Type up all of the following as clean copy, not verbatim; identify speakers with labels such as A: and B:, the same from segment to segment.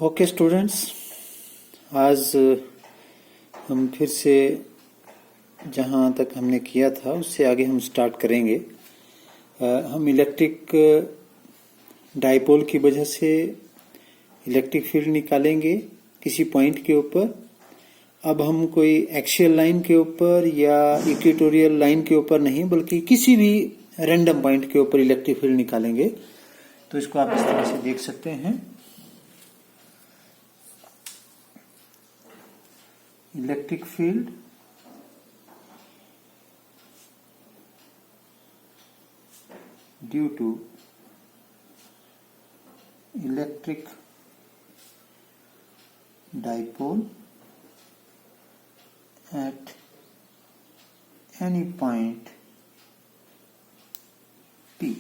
A: Okay students, आज हम फिर से जहाँ तक हमने किया था उससे आगे हम स्टार्ट करेंगे। हम इलेक्ट्रिक डाइपोल की वजह से इलेक्ट्रिक फील्ड निकालेंगे किसी पॉइंट के ऊपर। अब हम कोई एक्सियल लाइन के ऊपर या इक्वेटोरियल लाइन के ऊपर नहीं, बल्कि किसी भी रैंडम पॉइंट के ऊपर इलेक्ट्रिक फील्ड निकालेंगे। तो इसको आप इस तरह से देख सकते हैं। Electric field due to electric dipole at any point P।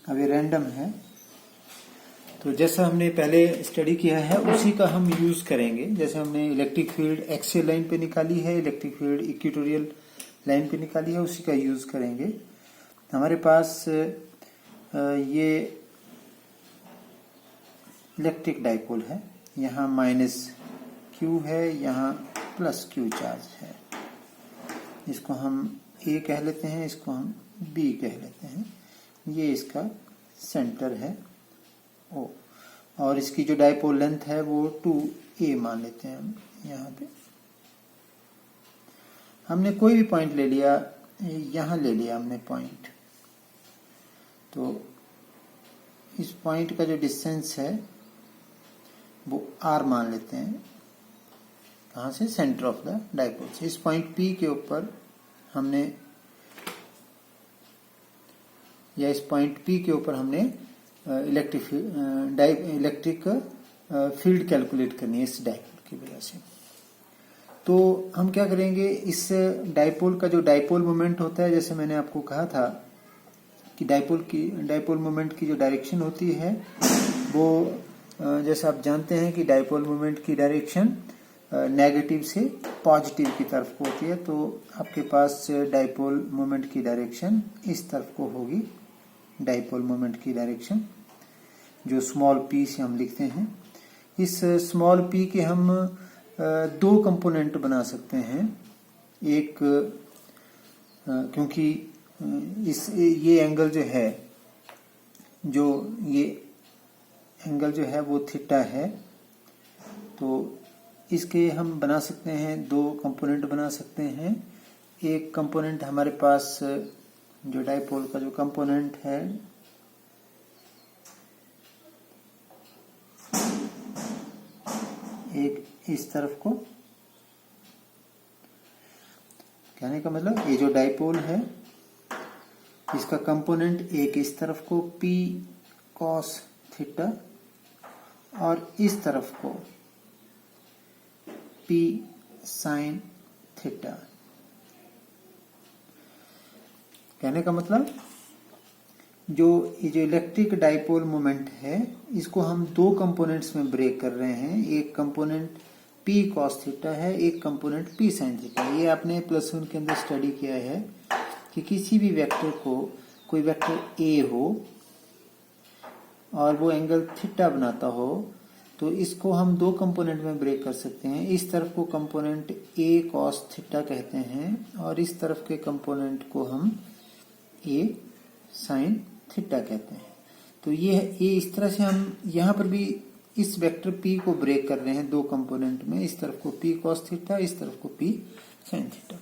A: अब ये रैंडम है, तो जैसा हमने पहले स्टडी किया है उसी का हम यूज करेंगे। जैसे हमने इलेक्ट्रिक फील्ड एक्सियल लाइन पे निकाली है, इलेक्ट्रिक फील्ड इक्वेटोरियल लाइन पे निकाली है, उसी का यूज करेंगे। हमारे पास ये इलेक्ट्रिक डाइपोल है, यहाँ -Q है, यहाँ +Q चार्ज है। इसको हम A कह लेते हैं, इसको हम B कह लेते हैं। ये इसका सेंटर है O, और इसकी जो डाइपोल लेंथ है वो 2A मान लेते हैं हम। यहाँ पे हमने कोई भी पॉइंट ले लिया, यहाँ ले लिया हमने पॉइंट, तो इस पॉइंट का जो डिस्टेंस है वो R मान लेते हैं। कहाँ से? सेंटर ऑफ द डाइपोल से। इस पॉइंट P के ऊपर हमने, या इस पॉइंट P के ऊपर हमने इलेक्ट्रिक फील्ड कैलकुलेट करनी है इस डाइपोल की वजह से। तो हम क्या करेंगे, इस डाइपोल का जो डाइपोल मोमेंट होता है, जैसे मैंने आपको कहा था कि डाइपोल मोमेंट की जो डायरेक्शन होती है वो, जैसे आप जानते हैं कि डाइपोल मोमेंट की डायरेक्शन नेगेटिव से पॉजिटिव की तरफ को होती है। तो आपके पास डाइपोल मोमेंट की डायरेक्शन इस तरफ को होगी। डाइपोल मोमेंट की डायरेक्शन जो स्मॉल p से हम लिखते हैं, इस स्मॉल p के हम दो कंपोनेंट बना सकते हैं। एक, क्योंकि ये एंगल जो है, ये एंगल जो है वो थीटा है, तो इसके हम बना सकते हैं, दो कंपोनेंट बना सकते हैं। एक कंपोनेंट हमारे पास जो डाइपोल का जो कंपोनेंट है, एक इस तरफ को, कहने का मतलब ये जो डाइपोल है इसका कंपोनेंट एक इस तरफ को P cos थीटा, और इस तरफ को P sin थीटा। कहने का मतलब जो इलेक्ट्रिक डाइपोल मोमेंट है इसको हम दो कंपोनेंट्स में ब्रेक कर रहे हैं। एक कंपोनेंट P cos थीटा है, एक कंपोनेंट P sin थीटा। ये आपने +1 के अंदर स्टडी किया है कि किसी भी वेक्टर को, कोई वेक्टर A हो और वो एंगल थीटा बनाता हो, तो इसको हम दो कंपोनेंट में ब्रेक कर सकते हैं। इस तरफ को कंपोनेंट A cos थीटा कहते हैं, और इस तरफ के कंपोनेंट को हम A sin थीटा कहते हैं। तो ये इस तरह से हम यहाँ पर भी इस वेक्टर P को ब्रेक कर रहे हैं दो कंपोनेंट में। इस तरफ को P cos थीटा, इस तरफ को P sin थीटा।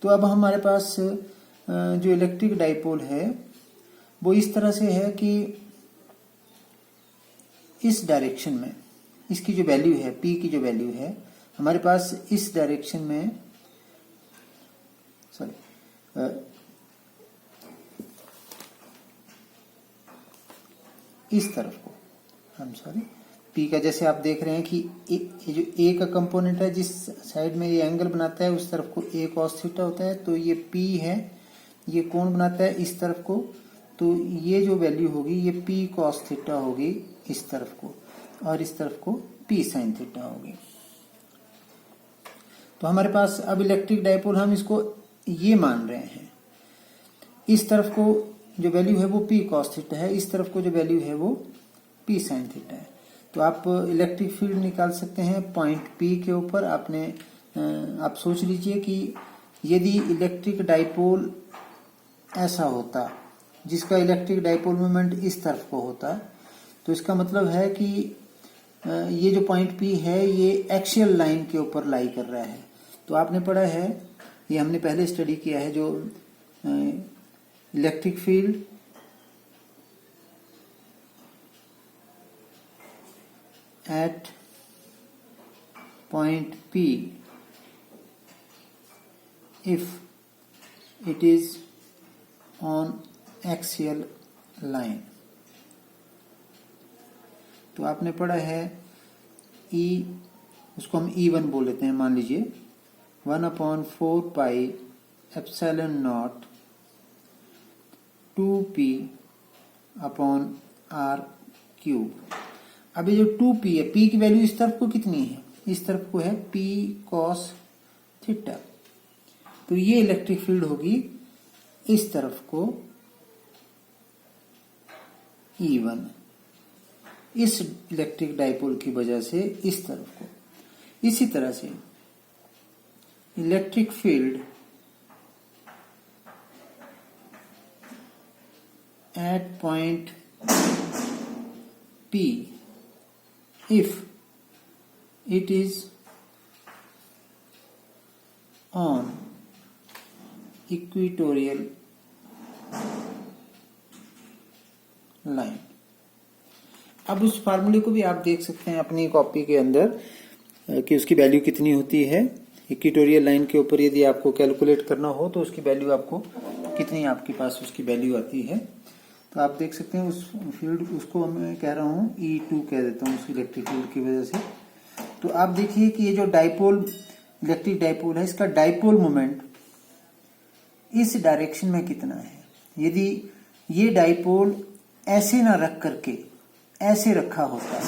A: तो अब हमारे पास जो इलेक्ट्रिक डाइपोल है वो इस तरह से है कि इस डायरेक्शन में इसकी जो वैल्यू है, P की जो वैल्यू है हमारे पास इस डायरेक्शन में, इस तरफ को P का, जैसे आप देख रहे हैं कि ये जो A का कंपोनेंट है, जिस साइड में ये एंगल बनाता है उस तरफ को A cos थीटा होता है। तो ये P है, ये कोण बनाता है इस तरफ को, तो ये जो वैल्यू होगी ये P cos थीटा होगी इस तरफ को, और इस तरफ को P sin थीटा होगी। तो हमारे पास अब इलेक्ट्रिक डाइपोल हम इसको ये मान रहे हैं, इस तरफ को जो वैल्यू है वो P cos थीटा है, इस तरफ को जो वैल्यू है वो P sin थीटा है। तो आप इलेक्ट्रिक फील्ड निकाल सकते हैं पॉइंट P के ऊपर। आप सोच लीजिए कि यदि इलेक्ट्रिक डाइपोल ऐसा होता जिसका इलेक्ट्रिक डाइपोल मोमेंट इस तरफ को होता, तो इसका मतलब है कि ये जो पॉइंट P है ये एक्सियल लाइन के ऊपर लाई कर रहा है। तो आपने पढ़ा है, ये हमने पहले स्टडी किया है, जो electric field at point P if it is on axial line, तो आपने पढ़ा है E, उसको हम E1 बोल लेते हैं, मान लीजिए 1/4 pi epsilon naught 2p upon r cube. अब ये जो 2p है, p की वैल्यू इस तरफ को कितनी है? इस तरफ को है p cos थीटा। तो ये इलेक्ट्रिक फील्ड होगी इस तरफ को E1, इस इलेक्ट्रिक डाइपोल की वजह से इस तरफ को। इसी तरह से electric field at point P if it is on equatorial line. अब उस फार्मूले को भी आप देख सकते हैं अपनी कॉपी के अंदर कि उसकी वैल्यू कितनी होती है। इक्वेटोरियल लाइन के ऊपर यदि आपको कैलकुलेट करना हो तो उसकी वैल्यू आपको कितनी, आपके पास उसकी वैल्यू आती है। तो आप देख सकते हैं उस फील्ड, उसको मैं कह रहा हूँ E2 कह देता हूँ उस इलेक्ट्रिक फील्ड की वजह से। तो आप देखिए कि ये जो डाइपोल, इलेक्ट्रिक डाइपोल है, इसका डाइपोल मोमेंट इस डायरेक्शन में कितना है। यदि ये डाइपोल ऐसे ना रख करके ऐसे रखा होता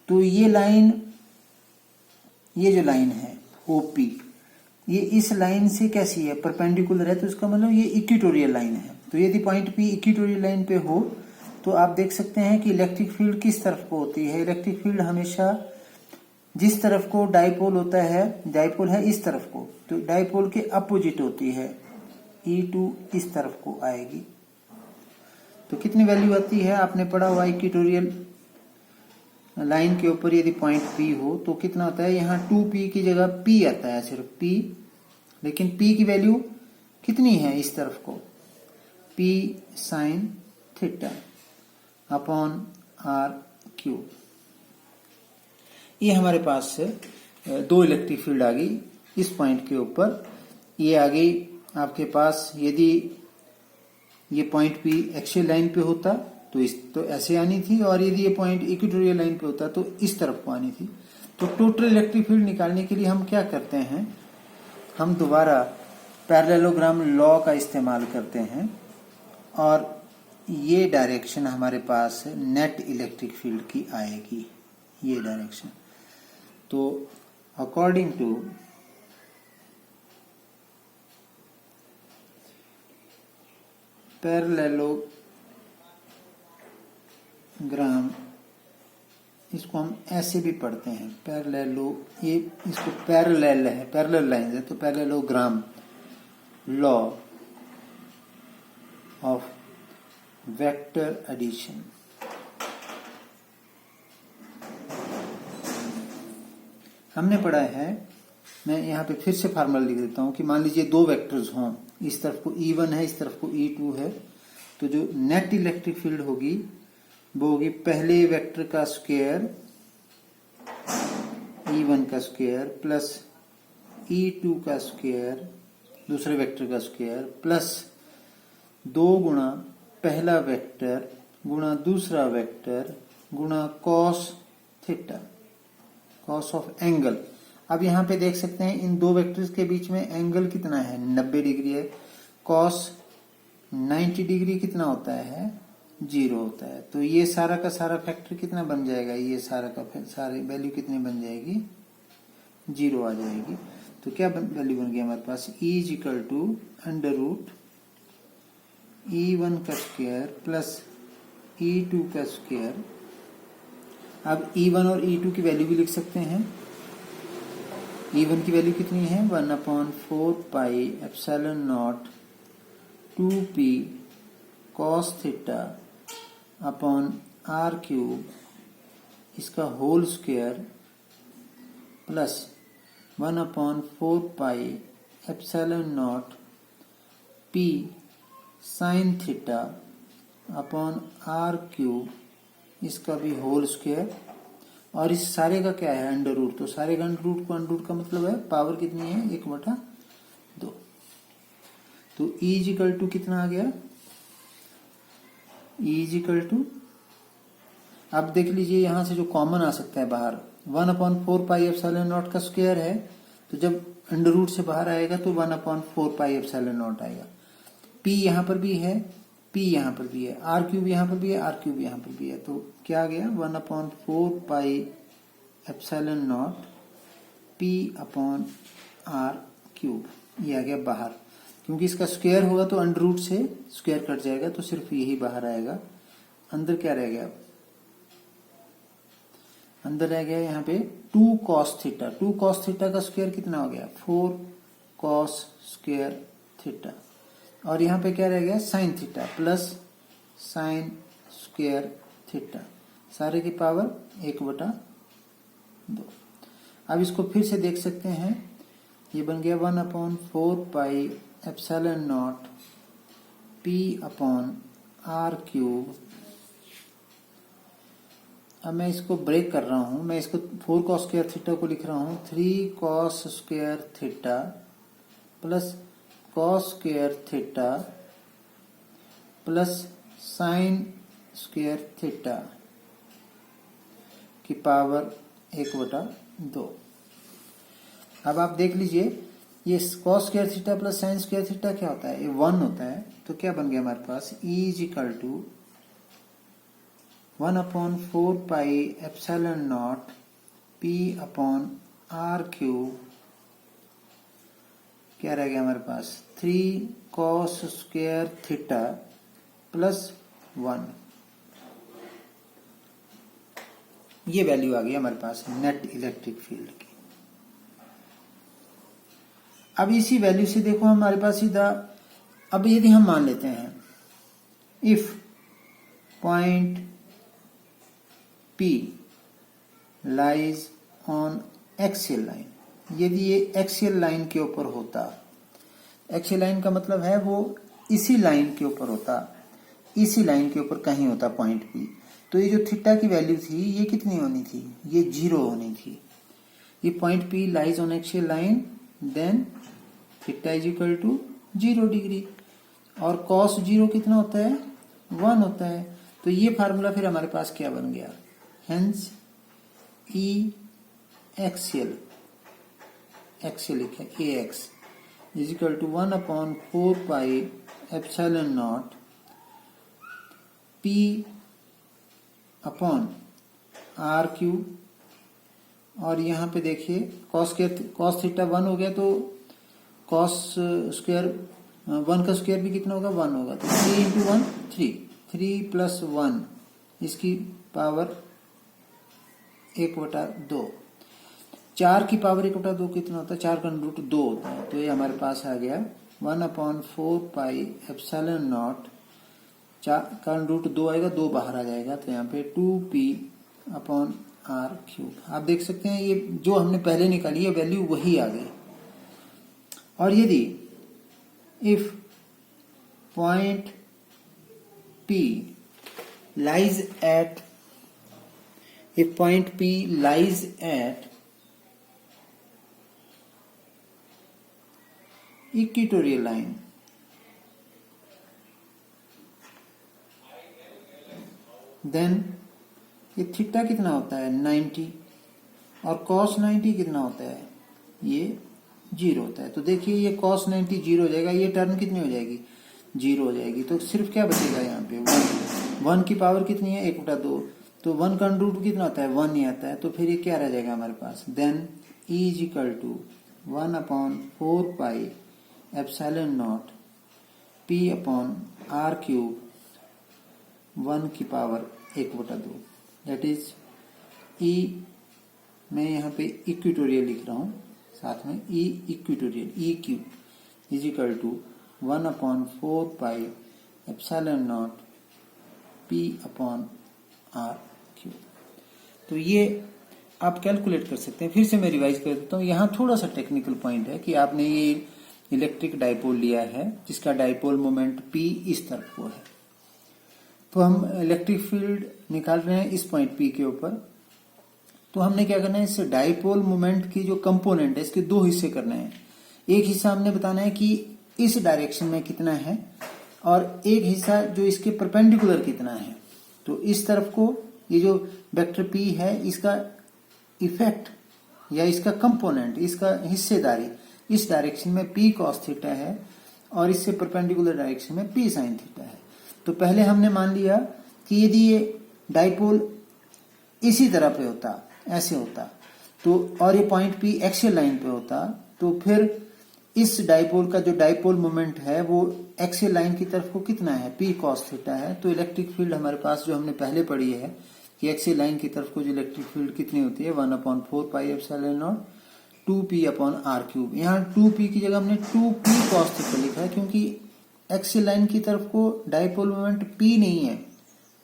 A: तो ये लाइन, ये जो लाइन है OP, ये इस लाइन से कैसी है, परपेंडिकुलर है। तो इसका मतलब ये इक्वेटोरियल लाइन है। तो यदि पॉइंट P इक्वेटोरियल लाइन पे हो तो आप देख सकते हैं कि इलेक्ट्रिक फील्ड किस तरफ को होती है। इलेक्ट्रिक फील्ड हमेशा जिस तरफ को डाइपोल होता है, डाइपोल है इस तरफ को, तो डाइपोल के अपोजिट होती है। E2 इस तरफ को आएगी। तो कितनी वैल्यू आती है, आपने पढ़ा हुआ इक्वेटोरियल लाइन के ऊपर यदि पॉइंट P हो तो कितना होता है, यहाँ 2p की जगह P आता है, सिर्फ P। लेकिन P की वैल्यू कितनी है इस तरफ को, P sin theta upon r cube. ये हमारे पास दो इलेक्ट्रिक फील्ड आ गई इस पॉइंट के ऊपर। ये आ गई आपके पास, यदि ये पॉइंट P एक्सियल लाइन पे होता तो ऐसे आनी थी, और यदि ये पॉइंट इक्वेटोरियल लाइन पे होता तो इस तरफ को आनी थी। तो टोटल इलेक्ट्रिक फील्ड निकालने के लिए हम क्या करते हैं, हम दोबारा पैरेललोग्राम लॉ का इस्तेमाल करते हैं, और ये डायरेक्शन हमारे पास नेट इलेक्ट्रिक फील्ड की आएगी, ये डायरेक्शन। तो अकॉर्डिंग टू पैरेललोग्राम, इसको हम ऐसे भी पढ़ते हैं पैरेललो, ये इसको पैरेलल है, पैरेलल लाइन है, तो parallelogram law of vector addition. हमने पढ़ा है, मैं यहाँ पे फिर से फार्मूला लिख देता हूँ कि मान लीजिए दो वेक्टर्स हों, इस तरफ को E1 है, इस तरफ को E2 है, तो जो नेट इलेक्ट्रिक फील्ड होगी वो होगी पहले वेक्टर का स्क्वायर E1 का स्क्वायर प्लस E2 का स्क्वायर, दूसरे वेक्टर का स्क्वायर, प्लस 2 गुणा पहला वेक्टर गुणा दूसरा वेक्टर गुणा cos theta, cos of angle. अब यहाँ पे देख सकते हैं इन दो वेक्टर्स के बीच में एंगल कितना है, 90 डिग्री है। कॉस 90 डिग्री कितना होता है, 0 होता है। तो ये सारा का सारा फैक्टर कितना बन जाएगा, ये सारा का सारी वैल्यू कितनी बन जाएगी, 0 आ जाएगी। तो क्या वैल्यू बन गई हमारे पास, E is equal to under root E1 का स्क्वायर प्लस E2 का स्क्वायर। अब E1 और E2 की वैल्यू भी लिख सकते हैं। E1 की वैल्यू कितनी है 1/4 pi epsilon naught 2p cos theta upon r cube इसका whole square plus 1/4 pi epsilon not p sine theta upon r cube इसका भी होल स्क्वायर। और इस सारे का क्या है अंडर रूट, तो सारे का अंडर रूट का मतलब है पावर कितनी है 1/2। तो E इजिकल टू कितना आ गया, E इजिकल टू, अब देख लीजिए यहां से जो कॉमन आ सकता है बाहर 1/4 पाई एप्सिलॉन नॉट का स्क्वायर है, तो जब अंडर रूट से बाहर आएगा तो 1/4 पाई एप्सिलॉन नॉट आएगा। P यहां पर भी है, P यहां पर भी है, R क्यूब यहां पर भी है, R क्यूब यहां पर भी है, तो क्या आ गया 1/4 pi epsilon not P upon R cube, ये आ गया बाहर। क्योंकि इसका स्क्वायर होगा तो अंडर रूट से स्क्वायर कट जाएगा, तो सिर्फ यही बाहर आएगा। अंदर क्या रह गया, अंदर रह गया यहाँ पे 2 cos थीटा। 2 cos थीटा का स्क्वायर कितना हो गया 4 cos स्क्वायर थीटा। और यहाँ पे क्या रह गया sine theta plus sine square theta, सारे की पावर 1/2। अब इसको फिर से देख सकते हैं, ये बन गया 1/4 pi epsilon not P upon R cube. अब मैं इसको ब्रेक कर रहा हूं, मैं इसको 4 cos स्क्वायर थीटा को लिख रहा हूं 3 cos square theta plus cos square theta plus sine square theta की पावर 1/2। अब आप देख लीजिए ये cos square theta plus sine square theta क्या होता है, ये 1 होता है। तो क्या बन गया हमारे पास E is equal to 1/4 pi epsilon not P upon R cube, क्या रह गया हमारे पास 3 cos स्क्वायर थीटा प्लस 1। ये वैल्यू आ गई हमारे पास नेट इलेक्ट्रिक फील्ड की। अब इसी वैल्यू से देखो हमारे पास सीधा, अब यदि हम मान लेते हैं if point P lies on axial line, यदि ये एक्सियल लाइन के ऊपर होता, एक्सियल लाइन का मतलब है वो इसी लाइन के ऊपर होता, इसी लाइन के ऊपर कहीं होता पॉइंट P, तो ये जो थीटा की वैल्यू थी ये कितनी होनी थी, ये 0 होनी थी। ये point P lies on axial line, then theta is equal to 0 degree, और cos 0 कितना होता है 1 होता है। तो ये फार्मूला फिर हमारे पास क्या बन गया, हेंस E एक्सियल, एक्सियल लिखे AX is equal to 1/4 pi epsilon not P upon R cube. और यहाँ पे देखिए cos थीटा 1 हो गया, तो cos स्क्वायर 1 का स्क्वायर भी कितना होगा 1 होगा, तो 3 × 1 3 प्लस 1 इसकी पावर 1/2। 4 की पावर 1/2 कितना होता है, 4 का रूट 2 होता है। तो ये हमारे पास आ गया 1/4 पाई एप्सिलॉन नॉट, 4 का रूट 2 आएगा, 2 बाहर आ जाएगा, तो यहाँ पे 2p अपॉन R क्यूब। आप देख सकते हैं ये जो हमने पहले निकाली है वैल्यू वही आ गई। और यदि if point P lies at, if point P lies at equatorial line, then ये थीटा कितना होता है 90, और cos 90 कितना होता है, ये 0 होता है। तो देखिए ये cos 90 0 हो जाएगा, ये टर्म कितनी हो जाएगी 0 हो जाएगी। तो सिर्फ क्या बचेगा यहाँ पे 1 की पावर कितनी है 1/2, तो 1 का रूट कितना आता है 1 ही आता है। तो फिर ये क्या रह जाएगा हमारे पास, then E is equal to 1/4 pi epsilon not P upon R cube 1/2 that is E। मैं यहाँ पे इक्वेटोरियल लिख रहा हूँ, साथ में E equatorial EQ is equal to 1/4πε0 P/R3। तो ये आप कैलकुलेट कर सकते हैं। फिर से मैं रिवाइज कर देता हूँ। यहाँ थोड़ा सा टेक्निकल पॉइंट है कि आपने ये इलेक्ट्रिक डाइपोल लिया है जिसका डाइपोल मोमेंट P इस तरफ को है, तो हम इलेक्ट्रिक फील्ड निकाल रहे हैं इस पॉइंट P के ऊपर। तो हमने क्या करना है, इस डाइपोल मोमेंट की जो कंपोनेंट है इसके दो हिस्से करने हैं। एक हिस्सा हमने बताना है कि इस डायरेक्शन में कितना है और एक हिस्सा जो इसके परपेंडिकुलर कितना है। तो इस तरफ को ये जो वेक्टर P है इसका इफेक्ट या इसका कंपोनेंट, इसका हिस्सेदारी इस डायरेक्शन में P cos थीटा है और इससे परपेंडिकुलर डायरेक्शन में P sin थीटा है। तो पहले हमने मान लिया कि यदि ये डाइपोल इसी तरह पे होता, ऐसे होता, तो और ये पॉइंट P एक्सियल लाइन पे होता, तो फिर इस डाइपोल का जो डाइपोल मोमेंट है वो एक्सियल लाइन की तरफ को कितना है, P cos थीटा है। तो इलेक्ट्रिक फील्ड हमारे पास जो हमने पहले पढ़ी है कि एक्सियल लाइन की तरफ को जो इलेक्ट्रिक फील्ड कितनी होती है 1/4πε0 2P/R3। यहाँ 2P की जगह हमने 2P cos थीटा लिखा है क्योंकि एक्सियल लाइन की तरफ को डाइपोल मोमेंट P नहीं है।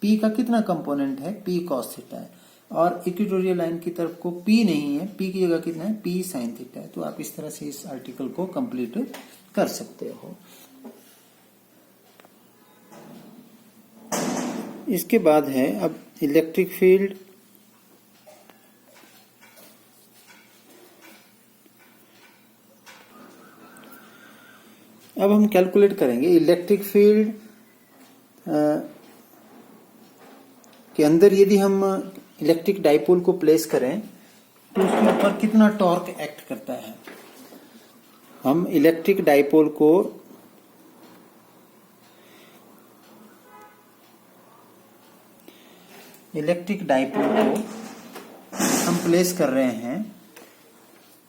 A: P का कितना कंपोनेंट है, P cos थीटा है, और इक्वेटोरियल लाइन की तरफ को P नहीं है, P की जगह कितना है, P sin थीटा है। तो आप इस तरह से इस आर्टिकल को कंप्लीट कर सकते हो। इसके बाद है अब इलेक्ट्रिक फील्ड। अब हम कैलकुलेट करेंगे इलेक्ट्रिक फील्ड के अंदर यदि हम इलेक्ट्रिक डाइपोल को प्लेस करें तो उसके ऊपर कितना टॉर्क एक्ट करता है। हम इलेक्ट्रिक डाइपोल को हम प्लेस कर रहे हैं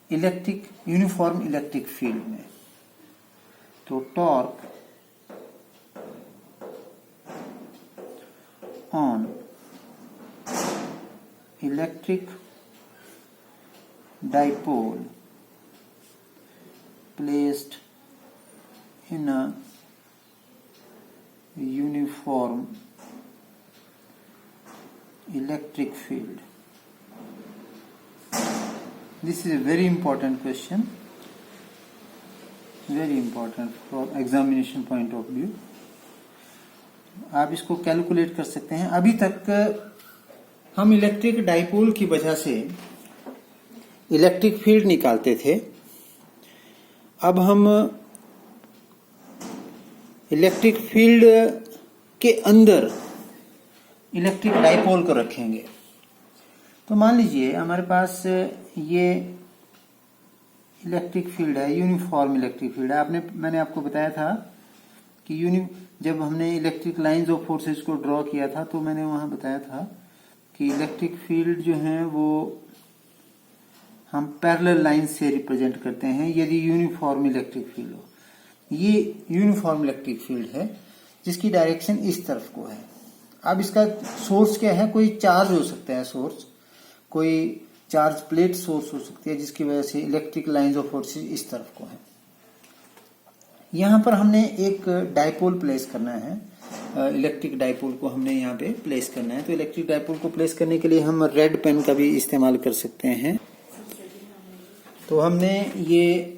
A: यूनिफॉर्म इलेक्ट्रिक फील्ड में। तो torque on electric dipole placed in a uniform electric field. This is a very important question, very important for examination point of view. आप इसको कैलकुलेट कर सकते हैं। अभी तक हम इलेक्ट्रिक डाइपोल की वजह से इलेक्ट्रिक फील्ड निकालते थे। अब हम इलेक्ट्रिक फील्ड के अंदर इलेक्ट्रिक डाइपोल को रखेंगे। तो मान लीजिए हमारे पास ये इलेक्ट्रिक फील्ड है, यूनिफॉर्म इलेक्ट्रिक फील्ड है। मैंने आपको बताया था कि जब हमने इलेक्ट्रिक लाइंस ऑफ फोर्सेस को ड्रॉ किया था तो मैंने वहां बताया था कि इलेक्ट्रिक फील्ड जो है वो हम पैरेलल लाइन से रिप्रेजेंट करते हैं यदि यूनिफॉर्म इलेक्ट्रिक फील्ड हो। ये यूनिफॉर्म इलेक्ट्रिक फील्ड है जिसकी डायरेक्शन इस तरफ को है। अब इसका सोर्स क्या है, कोई चार्ज हो सकता है, सोर्स कोई चार्ज प्लेट सोर्स हो सकती है जिसकी वजह से इलेक्ट्रिक लाइंस ऑफ फोर्सेस इस तरफ को है। यहाँ पर हमने एक डाइपोल प्लेस करना है, इलेक्ट्रिक डाइपोल को हमने यहाँ पे प्लेस करना है। तो इलेक्ट्रिक डाइपोल को प्लेस करने के लिए हम रेड पेन का भी इस्तेमाल कर सकते हैं। तो हमने ये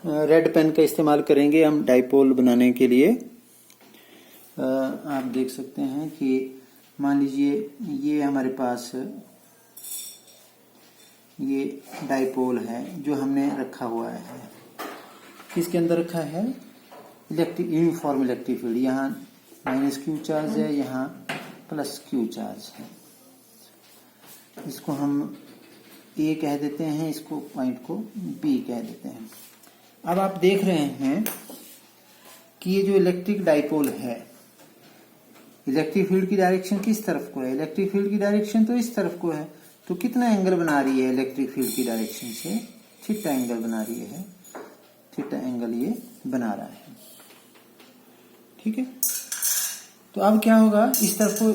A: रेड पेन का इस्तेमाल करेंगे हम डाइपोल बनाने के लिए। आप देख सकते हैं कि मान लीजिए ये हमारे पास ये डाइपोल है जो हमने रखा हुआ है। किसके अंदर रखा है, यूनिफॉर्म इलेक्ट्रिक फील्ड। यहाँ -q चार्ज है, यहाँ +q चार्ज है। इसको हम A कह देते हैं, इसको पॉइंट को B कह देते हैं। अब आप देख रहे हैं कि ये जो इलेक्ट्रिक डाइपोल है, इलेक्ट्रिक फील्ड की डायरेक्शन किस तरफ को है, इलेक्ट्रिक फील्ड की डायरेक्शन तो इस तरफ को है। तो कितना एंगल बना रही है इलेक्ट्रिक फील्ड की डायरेक्शन से, थीटा एंगल बना रही है, थीटा एंगल ये बना रहा है। ठीक है। तो अब क्या होगा, इस तरफ को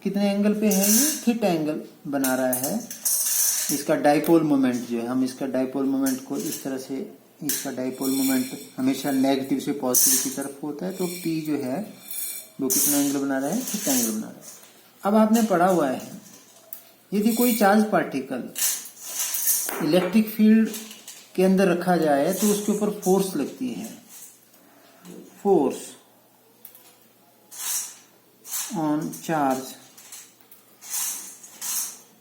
A: कितने एंगल पे है, ये थीटा एंगल बना रहा है। इसका डाइपोल मोमेंट जो है, हम इसका डाइपोल मोमेंट को इस तरह से, इसका डाइपोल मोमेंट हमेशा नेगेटिव से पॉजिटिव की तरफ होता है, तो P जो है वो कितना एंगल बना रहा है, थीटा एंगल बना रहा है। अब आपने पढ़ा हुआ है, यदि कोई चार्ज पार्टिकल इलेक्ट्रिक फील्ड के अंदर रखा जाए तो उसके ऊपर फोर्स लगती है, force on charge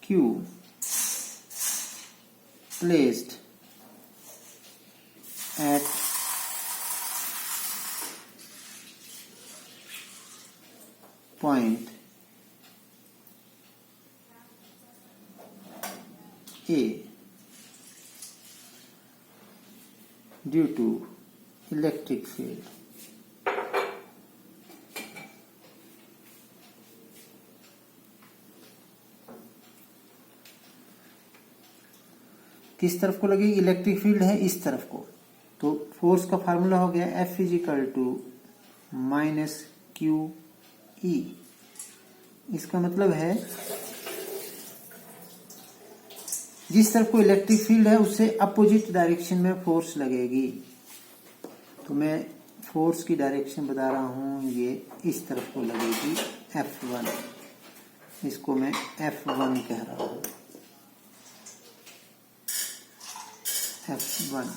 A: Q placed at point A due to electric field. किस तरफ को लगेगी, इलेक्ट्रिक फील्ड है इस तरफ को, तो फोर्स का फार्मूला हो गया F = -QE। इसका मतलब है जिस तरफ को इलेक्ट्रिक फील्ड है उससे अपोजिट डायरेक्शन में फोर्स लगेगी। तो मैं फोर्स की डायरेक्शन बता रहा हूं, ये इस तरफ को लगेगी F1, इसको मैं F1 कह रहा हूं, F1।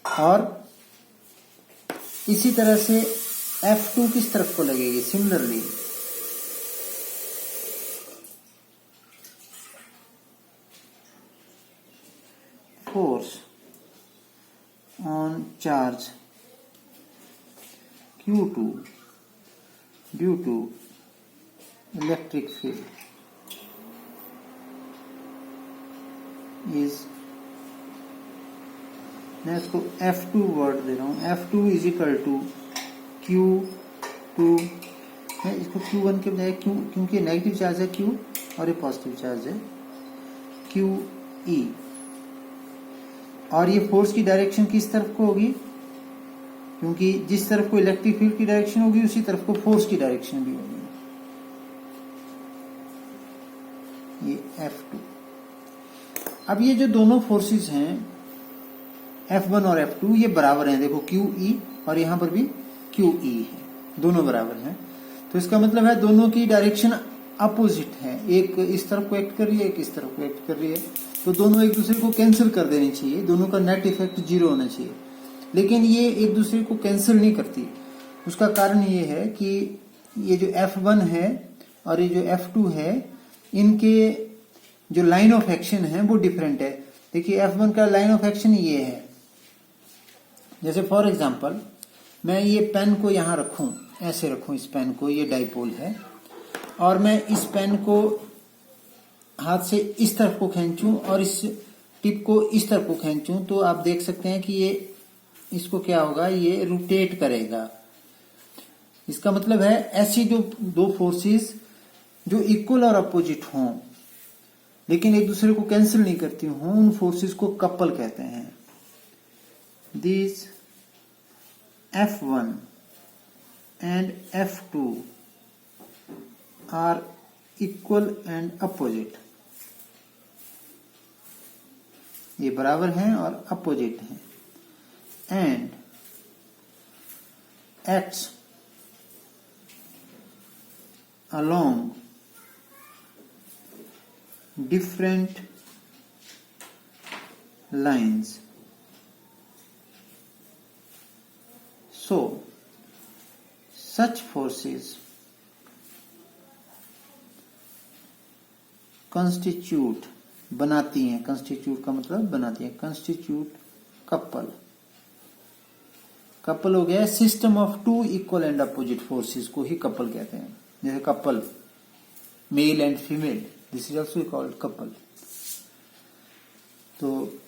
A: और इसी तरह से F2 किस तरफ को लगेगी, similarly force on charge Q2 due to electric field is, मैं इसको F2 वर्ड दे रहा हूँ, F2 = Q2, मैं इसको Q1 के बजाय Q, क्योंकि नेगेटिव चार्ज है Q और ये पॉजिटिव चार्ज है QE। और ये फोर्स की डायरेक्शन किस तरफ को होगी, क्योंकि जिस तरफ को इलेक्ट्रिक फील्ड की डायरेक्शन होगी उसी तरफ को फोर्स की डायरेक्शन भी होगी, ये F2। अब ये जो दोनों फोर्सेस हैं F1 और F2 ये बराबर हैं, देखो QE और यहां पर भी QE है, दोनों बराबर हैं। तो इसका मतलब है दोनों की डायरेक्शन अपोजिट है, एक इस तरफ को एक्ट कर रही है, एक इस तरफ को एक्ट कर रही है, तो दोनों एक दूसरे को कैंसिल कर देनी चाहिए, दोनों का नेट इफेक्ट 0 होना चाहिए। लेकिन ये एक दूसरे को कैंसिल नहीं करती। उसका कारण ये है कि ये जो F1 है और ये जो F2 है, इनके जो लाइन ऑफ एक्शन है वो डिफरेंट है। देखिए F1 का लाइन ऑफ एक्शन ये है, जैसे फॉर एग्जांपल मैं ये पेन को यहां रखूं, ऐसे रखूं इस पेन को, ये डाइपोल है, और मैं इस पेन को हाथ से इस तरफ को खींचूं और इस टिप को इस तरफ को खींचूं, तो आप देख सकते हैं कि ये इसको क्या होगा, ये रोटेट करेगा। इसका मतलब है ऐसी जो दो फोर्सेस जो इक्वल और अपोजिट हों लेकिन एक दूसरे को कैंसिल नहीं करती हों, उन फोर्सेस को कपल कहते हैं। This F1 and F2 are equal and opposite, ये बराबर हैं और अपोजिट हैं, and acts along different lines. So such forces constitute, बनाती हैं, constitute का मतलब बनाती हैं, constitute couple। कपल हो गया system of two equal and opposite forces को ही कपल कहते हैं। जैसे couple male and female, this is also called couple. तो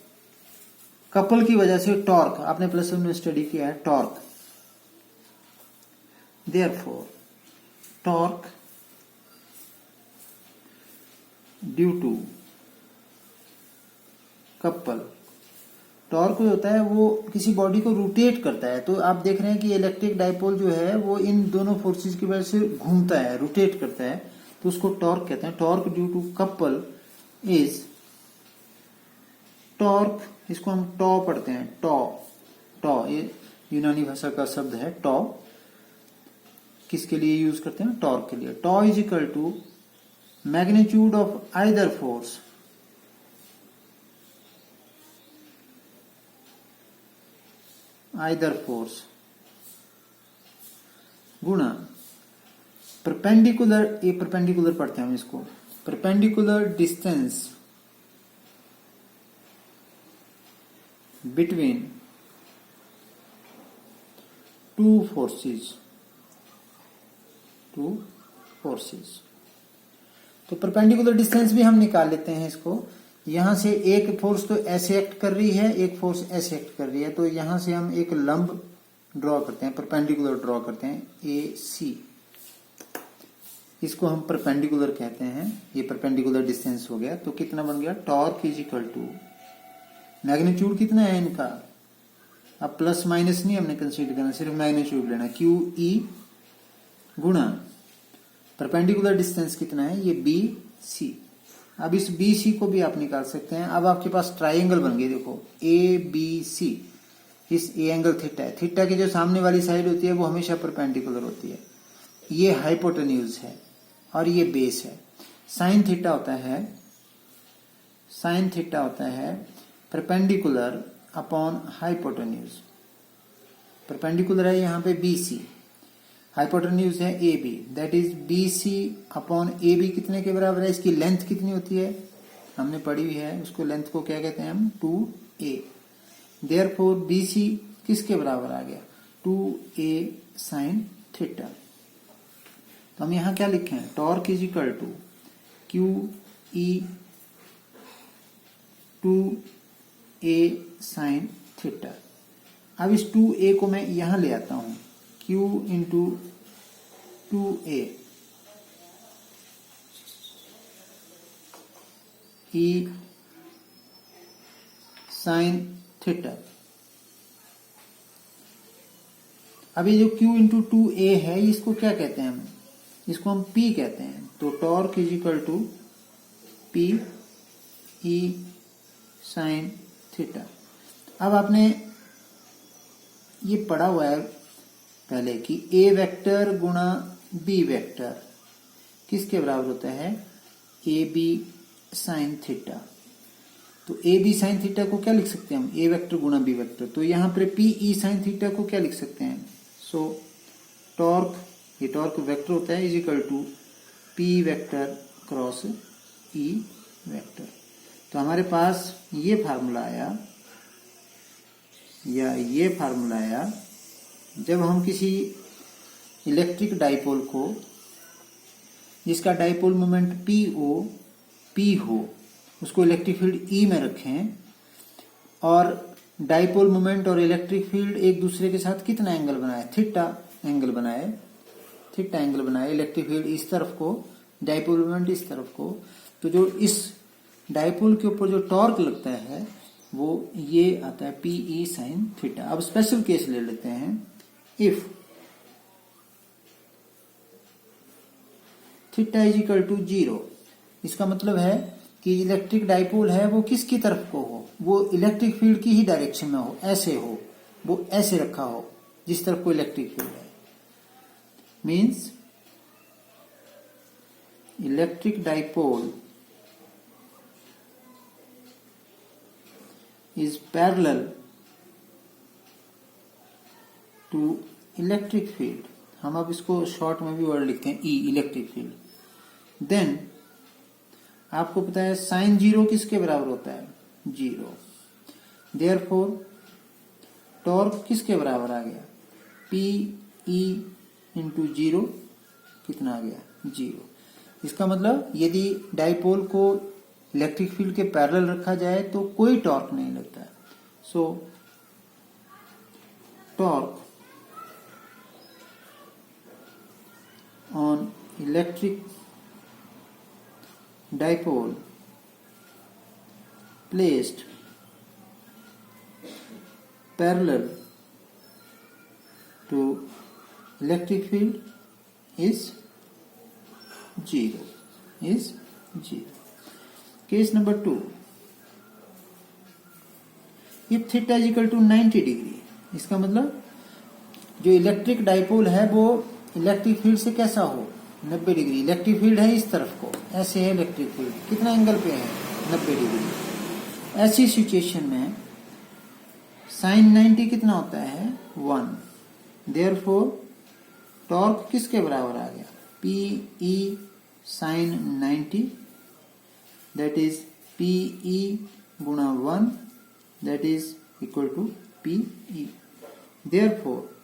A: कपल की वजह से टॉर्क, आपने प्लस वन में स्टडी किया है torque, therefore torque due to couple torque जो होता है वो किसी बॉडी को रोटेट करता है। तो आप देख रहे हैं कि इलेक्ट्रिक डाइपोल जो है वो इन दोनों फोर्सेस की वजह से घूमता है, रोटेट करता है, तो उसको टॉर्क कहते हैं। Torque due to couple is torque, इसको हम टॉ पढ़ते हैं, टॉ। टॉ ये यूनानी भाषा का शब्द है। टॉ किसके लिए यूज करते हैं? टॉर्क के लिए। Tau is equal to magnitude of either force गुणा परपेंडिकुलर, ये परपेंडिकुलर पढ़ते हैं हम इसको, perpendicular distance between two forces. तो परपेंडिकुलर डिस्टेंस भी हम निकाल लेते हैं इसको। यहां से एक फोर्स तो ऐसे एक्ट कर रही है, एक फोर्स ऐसे एक्ट कर रही है, तो यहां से हम एक लंब ड्रॉ करते हैं, परपेंडिकुलर ड्रॉ करते हैं, ए सी। इसको हम परपेंडिकुलर कहते हैं। ये परपेंडिकुलर डिस्टेंस हो गया। तो कितना बन गया? Torque is equal to magnitude कितना है इनका, अब प्लस माइनस नहीं हमने कंसीडर करना, सिर्फ मैग्नीट्यूड लेना, क्यू ई गुणा परपेंडिकुलर डिस्टेंस कितना है, ये बी सी। अब इस बी सी को भी आप निकाल सकते हैं। अब आपके पास ट्राइंगल बन गई, देखो ए बी सी। इस ए एंगल थीटा है, थीटा की जो सामने वाली साइड होती है वो हमेशा परपेंडिकुलर होती है। ये हाइपोटेन्यूज है और ये बेस है। साइन थीटा होता है परपेंडिकुलर अपॉन हाइपोटेन्यूज। परपेंडिकुलर है यहाँ पे बी सी, हाइपोटेन्यूज है A B, that is B C upon A B कितने के बराबर है? इसकी लेंथ कितनी होती है हमने पढ़ी हुई है, उसको लेंथ को क्या कहते हैं हम? 2a। देयरफॉर बी सी किसके बराबर आ गया? 2a sine theta. तो हम यहां क्या लिखे हैं? Torque is equal to q E 2a sine theta. अब इस 2a को मैं यहां ले आता हूं, Q इंटू 2a ई साइन थीटा। अब ये जो Q इंटू 2a है इसको क्या कहते हैं हम? इसको हम P कहते हैं। तो torque is equal to P E sine theta. अब आपने ये पढ़ा हुआ है पहले कि ए वेक्टर गुणा बी वेक्टर किसके बराबर होता है? A B sine theta. तो ए बी साइन थीटा को क्या लिख सकते हैं हम? ए वेक्टर गुणा बी वेक्टर। तो यहां पर पी ई साइन थीटा को क्या लिख सकते हैं? सो टॉर्क, ये टॉर्क वेक्टर होता है, is equal to P vector cross E vector. तो हमारे पास ये फार्मूला आया, या ये फार्मूला आया जब हम किसी इलेक्ट्रिक डाइपोल को, जिसका डाइपोल मोमेंट पी हो, उसको इलेक्ट्रिक फील्ड ई में रखें, और डाइपोल मोमेंट और इलेक्ट्रिक फील्ड एक दूसरे के साथ कितना एंगल बनाए? थीटा एंगल बनाए। इलेक्ट्रिक फील्ड इस तरफ को, डाइपोल मोमेंट इस तरफ को। तो जो इस डाइपोल के ऊपर जो टॉर्क लगता है वो ये आता है पी ई साइन थीटा। अब स्पेशल केस ले लेते हैं। If theta is equal to 0, इसका मतलब है कि इलेक्ट्रिक डाइपोल है वो किसकी तरफ को हो? वो इलेक्ट्रिक फील्ड की ही डायरेक्शन में हो, ऐसे हो, वो ऐसे रखा हो जिस तरफ को इलेक्ट्रिक फील्ड है। Means electric dipole is parallel to electric field। हम अब इसको शॉर्ट में भी वर्ड लिखते हैं, ई इलेक्ट्रिक फील्ड। देन आपको पता है साइन 0 किसके बराबर होता है? 0। देयरफॉर टॉर्क किसके बराबर आ गया? पी ई इंटू 0 कितना आ गया? 0। इसका मतलब यदि डाइपोल को इलेक्ट्रिक फील्ड के पैरेलल रखा जाए तो कोई टॉर्क नहीं लगता है। So torque on electric dipole placed parallel to electric field is zero. Case number 2, if theta is equal to 90 degree, इसका मतलब जो इलेक्ट्रिक डाइपोल है वो इलेक्ट्रिक फील्ड से कैसा हो, 90 डिग्री। इलेक्ट्रिक फील्ड है इस तरफ को, ऐसे है इलेक्ट्रिक फील्ड, कितना एंगल पे है, 90 डिग्री। ऐसी सिचुएशन में साइन 90 कितना होता है, 1। देयरफॉर टॉर्क किसके बराबर आ गया, P E sine 90, that is P E गुणा 1, that is equal to P E. Therefore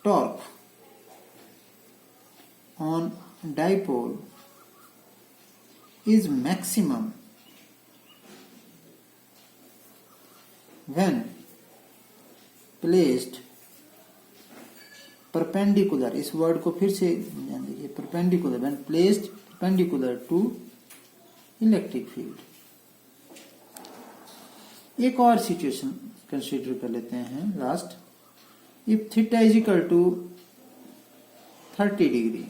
A: torque on dipole is maximum when placed perpendicular, इस वर्ड को फिर से ध्यान दीजिए, perpendicular, when placed perpendicular to electric field। एक और सिचुएशन कंसीडर कर लेते हैं last. If theta is equal to 30 degree,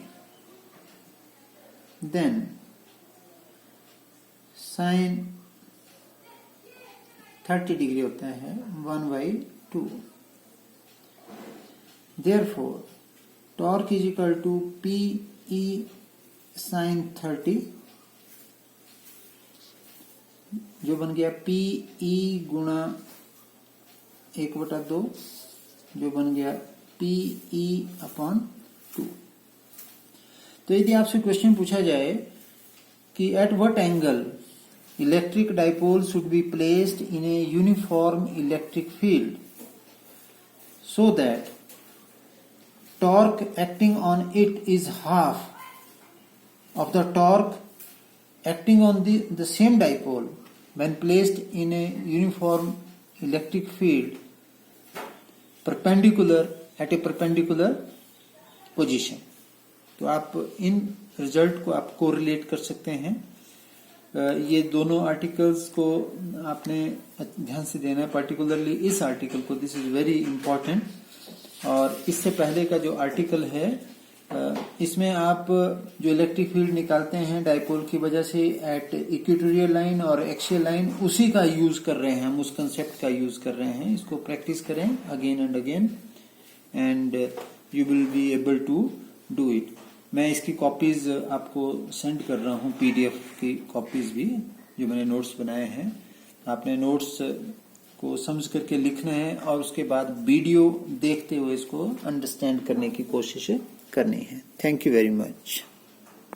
A: then sin 30 degree होता है 1/2। Therefore, torque is equal to P E sin 30, जो बन गया P E गुणा 1/2, जो बन गया PE/2। तो यदि आपसे क्वेश्चन पूछा जाए कि at what angle electric dipole should be placed in a uniform electric field so that torque acting on it is half of the torque acting on the same dipole when placed in a uniform electric field perpendicular eight A perpendicular position. तो आप इन result को आप correlate कर सकते हैं। ये दोनों articles को आपने ध्यान से देना है, पर्टिकुलरली इस आर्टिकल को, दिस इज वेरी इंपॉर्टेंट। और इससे पहले का जो आर्टिकल है इसमें आप जो इलेक्ट्रिक फील्ड निकालते हैं डाइपोल की वजह से एट इक्वेटोरियल लाइन और एक्सियल लाइन, उसी का यूज कर रहे हैं हम, उस कंसेप्ट का यूज कर रहे हैं। इसको प्रैक्टिस करें again and again and you will be able to do it. मैं इसकी कॉपीज आपको सेंड कर रहा हूँ, पीडीएफ की कॉपीज भी जो मैंने नोट्स बनाए हैं। आपने नोट्स को समझ करके लिखना है और उसके बाद वीडियो देखते हुए इसको अंडरस्टैंड करने की कोशिश करनी है। Thank you very much.